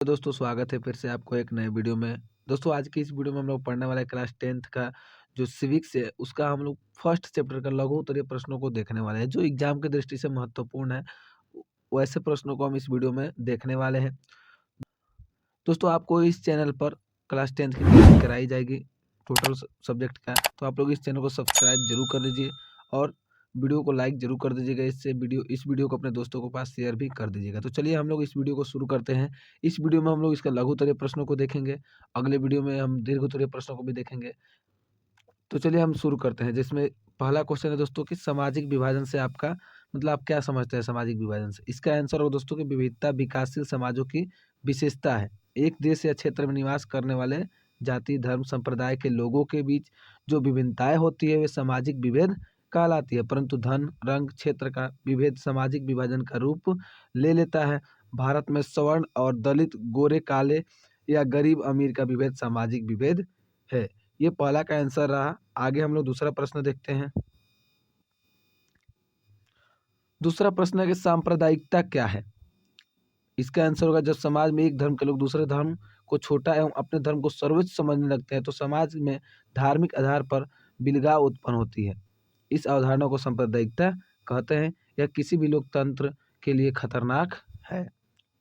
तो दोस्तों स्वागत है फिर से आपको एक नए वीडियो में। दोस्तों आज की इस वीडियो में हम लोग पढ़ने वाले क्लास 10th का जो सिविक्स है उसका हम लोग फर्स्ट चैप्टर का लघु उत्तरीय प्रश्नों को देखने वाले हैं जो एग्जाम की दृष्टि से महत्वपूर्ण है। वैसे प्रश्नों को हम इस वीडियो में देखने वाले हैं। दोस्तों आपको इस चैनल पर क्लास 10th की तैयारी कराई जाएगी टोटल सब्जेक्ट का, तो आप लोग इस चैनल को सब्सक्राइब जरूर कर दीजिए और वीडियो को लाइक जरूर कर दीजिएगा। इस वीडियो को अपने दोस्तों के पास शेयर भी कर दीजिएगा। तो चलिए हम लोग इस वीडियो को शुरू करते हैं। इस वीडियो में हम लोग इसका लघु उत्तरीय प्रश्नों को देखेंगे, अगले वीडियो में हम दीर्घ उत्तरीय प्रश्नों को भी देखेंगे। तो चलिए हम शुरू करते हैं, जिसमें पहला क्वेश्चन है दोस्तों कि सामाजिक विभाजन से आपका मतलब आप क्या समझते हैं सामाजिक विभाजन से। इसका आंसर होगा दोस्तों कि विविधता विकासशील समाजों की विशेषता है। एक देश या क्षेत्र में निवास करने वाले जाति धर्म संप्रदाय के लोगों के बीच जो विभिन्नताएं होती है वे सामाजिक विभेद कहलाती है, परंतु धन रंग क्षेत्र का विभेद सामाजिक विभाजन का रूप ले लेता है। भारत में सवर्ण और दलित गोरे काले या गरीब अमीर का विभेद सामाजिक विभेद है। ये पहला का आंसर रहा। आगे हम लोग दूसरा प्रश्न देखते हैं। दूसरा प्रश्न है कि सांप्रदायिकता क्या है। इसका आंसर होगा जब समाज में एक धर्म के लोग दूसरे धर्म को छोटा एवं अपने धर्म को सर्वोच्च समझने लगते हैं तो समाज में धार्मिक आधार पर बिलगाव उत्पन्न होती है। इस अवधारणा को सांप्रदायिकता कहते हैं। यह किसी भी लोकतंत्र के लिए खतरनाक है।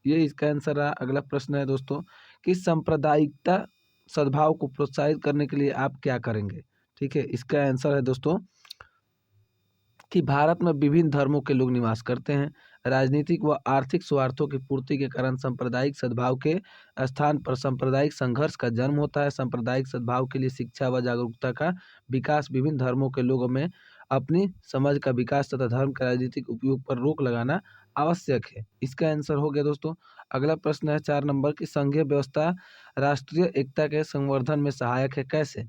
ये इसका आंसर रहा। अगला प्रश्न है दोस्तों कि सांप्रदायिकता सद्भाव को प्रोत्साहित करने के लिए आप क्या करेंगे। ठीक है, इसका आंसर है दोस्तों कि भारत में विभिन्न धर्मों के लोग निवास करते हैं। राजनीतिक व आर्थिक स्वार्थों की पूर्ति के कारण सांप्रदायिक सद्भाव के स्थान पर सांप्रदायिक संघर्ष का जन्म होता है। सांप्रदायिक सद्भाव के लिए शिक्षा व जागरूकता का विकास, विभिन्न धर्मों के लोगों में अपनी समझ का विकास तथा धर्म के राजनीतिक उपयोग पर रोक लगाना आवश्यक है। इसका आंसर हो गया दोस्तों। अगला प्रश्न है 4 नंबर की संघीय व्यवस्था राष्ट्रीय एकता के संवर्धन में सहायक है कैसे।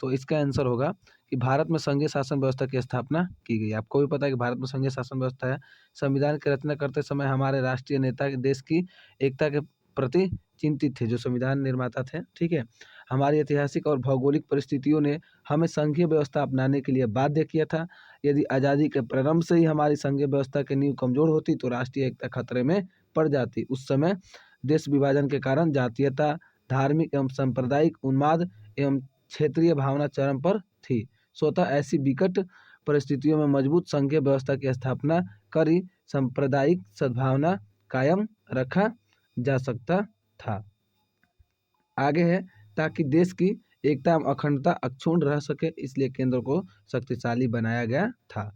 तो इसका आंसर होगा कि भारत में संघीय शासन व्यवस्था की स्थापना की गई। आपको भी पता है कि भारत में संघीय शासन व्यवस्था है। संविधान की रचना करते समय हमारे राष्ट्रीय नेता देश की एकता के प्रति चिंतित थे, जो संविधान निर्माता थे। ठीक है, हमारी ऐतिहासिक और भौगोलिक परिस्थितियों ने हमें संघीय व्यवस्था अपनाने के लिए बाध्य किया था। यदि आज़ादी के प्रारंभ से ही हमारी संघीय व्यवस्था की नींव कमजोर होती तो राष्ट्रीय एकता खतरे में पड़ जाती। उस समय देश विभाजन के कारण जातीयता, धार्मिक एवं सांप्रदायिक उन्माद एवं क्षेत्रीय भावना चरम पर थी। स्वतः ऐसी विकट परिस्थितियों में मजबूत संघीय व्यवस्था की स्थापना करी सांप्रदायिक सद्भावना कायम रखा जा सकता था। आगे है ताकि देश की एकता एवं अखंडता अक्षुण्ण रह सके, इसलिए केंद्र को शक्तिशाली बनाया गया था।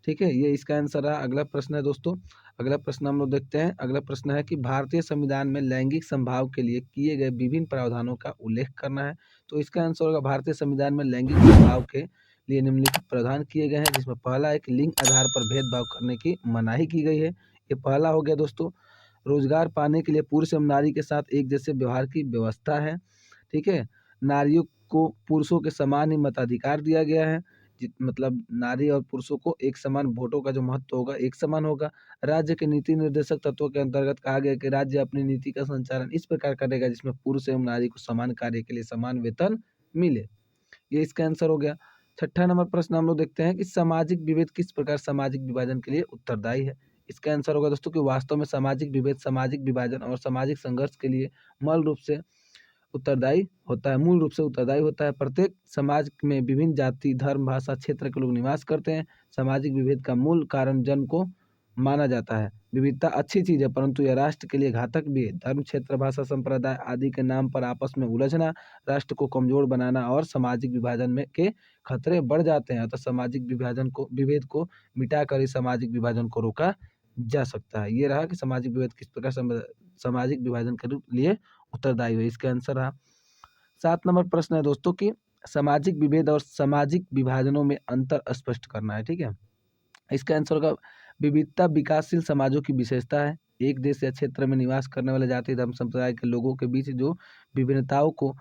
ठीक है, ये इसका आंसर रहा। अगला प्रश्न है दोस्तों, अगला प्रश्न हम लोग देखते हैं। अगला प्रश्न है कि भारतीय संविधान में लैंगिक समभाव के लिए किए गए विभिन्न प्रावधानों का उल्लेख करना है। तो इसका आंसर होगा भारतीय संविधान में लैंगिक समभाव के लिए निम्नलिखित प्रावधान किए गए हैं, जिसमें पहला है कि लिंग आधार पर भेदभाव करने की मनाही की गई है। ये पहला हो गया दोस्तों। रोजगार पाने के लिए पुरुष एवं नारी के साथ एक जैसे व्यवहार की व्यवस्था है। ठीक है, नारियों को पुरुषों के समान ही मताधिकार दिया गया है। मतलब नारी और पुरुषों को एक समान वोटों का जो महत्व होगा एक समान होगा। राज्य के नीति निर्देशक तत्वों के अंतर्गत कहा गया कि राज्य अपनी नीति का संचालन इस प्रकार करेगा जिसमें पुरुष एवं नारी को समान कार्य के लिए समान वेतन मिले। ये इसका आंसर हो गया। छठा नंबर प्रश्न हम लोग देखते हैं कि सामाजिक विभेद किस प्रकार सामाजिक विभाजन के लिए उत्तरदायी है। इसका आंसर होगा दोस्तों कि वास्तव में सामाजिक विभेद सामाजिक विभाजन और सामाजिक संघर्ष के लिए मूल रूप से उत्तरदायी होता है। प्रत्येक समाज में विभिन्न जाति धर्म भाषा क्षेत्र के लोग निवास करते हैं। सामाजिक विभेद का मूल कारण जन्म को माना जाता है। विविधता अच्छी चीज है, परंतु यह राष्ट्र के लिए घातक भी है। धर्म क्षेत्र भाषा संप्रदाय आदि के नाम पर आपस में उलझना राष्ट्र को कमजोर बनाना और सामाजिक विभाजन में के खतरे बढ़ जाते हैं। अतः सामाजिक विभेद को मिटाकर ही सामाजिक विभाजन को रोका जा सकता है। ये रहा कि सामाजिक विभेद किस प्रकार सामाजिक विभाजन के लिए उत्तरदायी है। इसका आंसर रहा। 7 नंबर प्रश्न है दोस्तों कि सामाजिक विभेद और सामाजिक विभाजनों में अंतर स्पष्ट करना है। ठीक है, इसका आंसर होगा विविधता विकासशील समाजों की विशेषता है। एक देश या क्षेत्र में निवास करने वाले जाति धर्म संप्रदाय के लोगों के बीच जो विभिन्नताओं को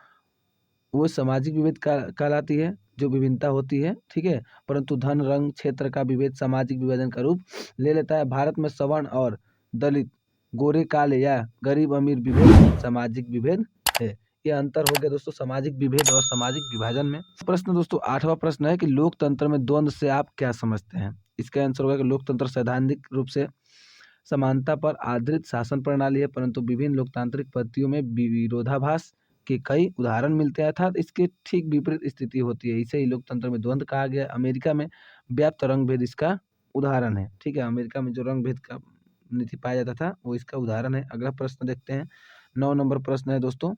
वो सामाजिक विभेद कहलाती है, जो विभिन्नता होती है। ठीक है, परंतु धन रंग क्षेत्र का विभेद सामाजिक विभाजन का रूप ले लेता है। भारत में सवर्ण और दलित गोरे काले या गरीब अमीर विभेद सामाजिक विभेद है। ये अंतर हो गया दोस्तों सामाजिक विभेद और सामाजिक विभाजन में। प्रश्न दोस्तों 8वां प्रश्न है कि लोकतंत्र में द्वंद्व से आप क्या समझते हैं। इसका आंसर होगा कि लोकतंत्र सैद्धांतिक रूप से समानता पर आधारित शासन प्रणाली है, परंतु विभिन्न लोकतांत्रिक पद्धतियों में विरोधाभास के कई उदाहरण मिलते हैं, अर्थात इसके ठीक विपरीत स्थिति होती है। इसे ही लोकतंत्र में द्वंद्व कहा गया। अमेरिका में व्याप्त रंग भेद इसका उदाहरण है। ठीक है, अमेरिका में जो रंग भेद का नीति पाया जाता था वो इसका उदाहरण है। अगला प्रश्न देखते हैं। 9 नंबर प्रश्न है दोस्तों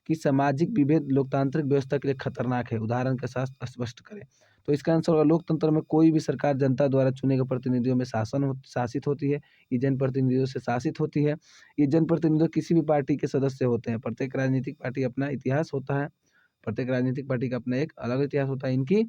कि सामाजिक विभेद लोकतांत्रिक व्यवस्था के लिए खतरनाक है, उदाहरण के साथ स्पष्ट करें। तो इसका आंसर होगा लोकतंत्र में कोई भी सरकार जनता द्वारा चुने गए प्रतिनिधियों में शासित होती है। ये जनप्रतिनिधियों से शासित होती है। ये जनप्रतिनिधि किसी भी पार्टी के सदस्य होते हैं। प्रत्येक राजनीतिक पार्टी अपना इतिहास होता है। प्रत्येक राजनीतिक पार्टी का अपना एक अलग इतिहास होता है। इनकी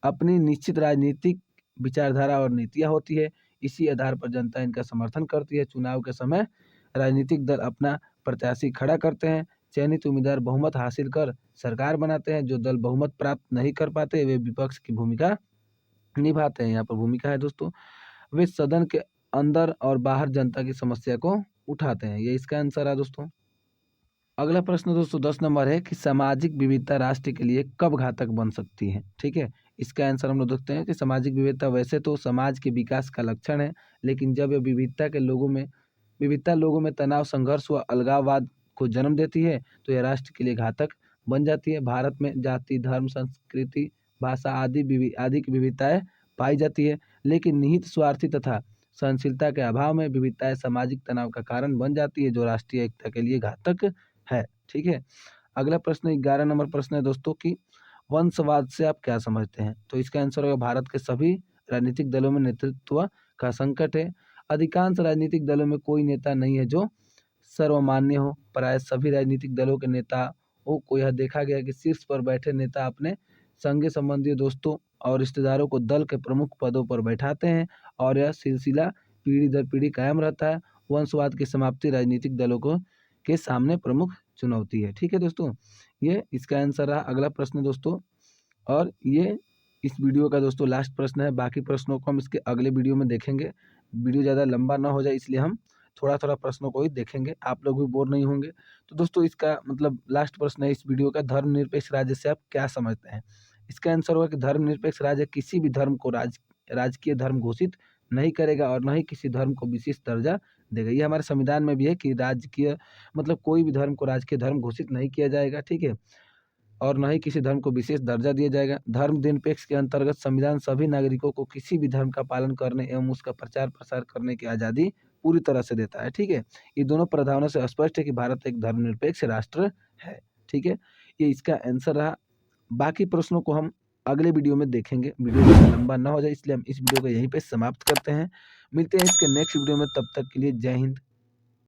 अपनी निश्चित राजनीतिक विचारधारा और नीतियाँ होती है। इसी आधार पर जनता इनका समर्थन करती है। चुनाव के समय राजनीतिक दल अपना प्रत्याशी खड़ा करते हैं। चयनित उम्मीदवार बहुमत हासिल कर सरकार बनाते हैं। जो दल बहुमत प्राप्त नहीं कर पाते वे विपक्ष की भूमिका निभाते हैं। यहाँ पर भूमिका है दोस्तों, वे सदन के अंदर और बाहर जनता की समस्या को उठाते हैं। ये इसका आंसर है दोस्तों। अगला प्रश्न दोस्तों 10 नंबर है कि सामाजिक विविधता राष्ट्र के लिए कब घातक बन सकती है। ठीक है, इसका आंसर हम लोग देखते हैं कि सामाजिक विविधता वैसे तो समाज के विकास का लक्षण है, लेकिन जब यह विविधता लोगों में तनाव, संघर्ष व अलगाववाद को जन्म देती है तो यह राष्ट्र के लिए घातक बन जाती है। भारत में जाति, धर्म, संस्कृति, भाषा आदि की विविधताएं पाई जाती है, लेकिन निहित स्वार्थी तथा सहनशीलता के अभाव में विविधताएं सामाजिक तनाव का कारण बन जाती है, जो राष्ट्रीय एकता के लिए घातक है। ठीक है, अगला प्रश्न 11 नंबर प्रश्न है दोस्तों कि वंशवाद से आप क्या समझते हैं। तो इसका आंसर होगा भारत के सभी राजनीतिक दलों में नेतृत्व का संकट है। अधिकांश राजनीतिक दलों में कोई नेता नहीं है जो सर्वमान्य हो। प्राय सभी राजनीतिक दलों के नेताओं को यह देखा गया कि शीर्ष पर बैठे नेता अपने संगी संबंधियों, दोस्तों और रिश्तेदारों को दल के प्रमुख पदों पर बैठाते हैं और यह सिलसिला पीढ़ी दर पीढ़ी कायम रहता है। वंशवाद की समाप्ति राजनीतिक दलों को के सामने प्रमुख चुनौती है। ठीक है दोस्तों, ये इसका आंसर रहा। अगला प्रश्न दोस्तों, और ये इस वीडियो का दोस्तों लास्ट प्रश्न है। बाकी प्रश्नों को हम इसके अगले वीडियो में देखेंगे। वीडियो ज़्यादा लंबा ना हो जाए इसलिए हम थोड़ा थोड़ा प्रश्नों को ही देखेंगे, आप लोग भी बोर नहीं होंगे। तो दोस्तों इसका मतलब लास्ट प्रश्न है इस वीडियो का, धर्मनिरपेक्ष राज्य से आप क्या समझते हैं। इसका आंसर होगा कि धर्मनिरपेक्ष राज्य किसी भी धर्म को राजकीय धर्म घोषित नहीं करेगा और न ही किसी धर्म को विशेष दर्जा देगा। ये हमारे संविधान में भी है कि राजकीय मतलब कोई भी धर्म को राजकीय धर्म घोषित नहीं किया जाएगा। ठीक है, और न ही किसी धर्म को विशेष दर्जा दिया जाएगा। धर्म निरपेक्ष के अंतर्गत संविधान सभी नागरिकों को किसी भी धर्म का पालन करने एवं उसका प्रचार प्रसार करने की आज़ादी पूरी तरह से देता है। ठीक है, ये दोनों प्रावधानों से स्पष्ट है कि भारत एक धर्मनिरपेक्ष राष्ट्र है। ठीक है, ये इसका आंसर रहा। बाकी प्रश्नों को हम अगले वीडियो में देखेंगे। वीडियो ज़्यादा लंबा ना हो जाए इसलिए हम इस वीडियो को यहीं पे समाप्त करते हैं। मिलते हैं इसके नेक्स्ट वीडियो में, तब तक के लिए जय हिंद।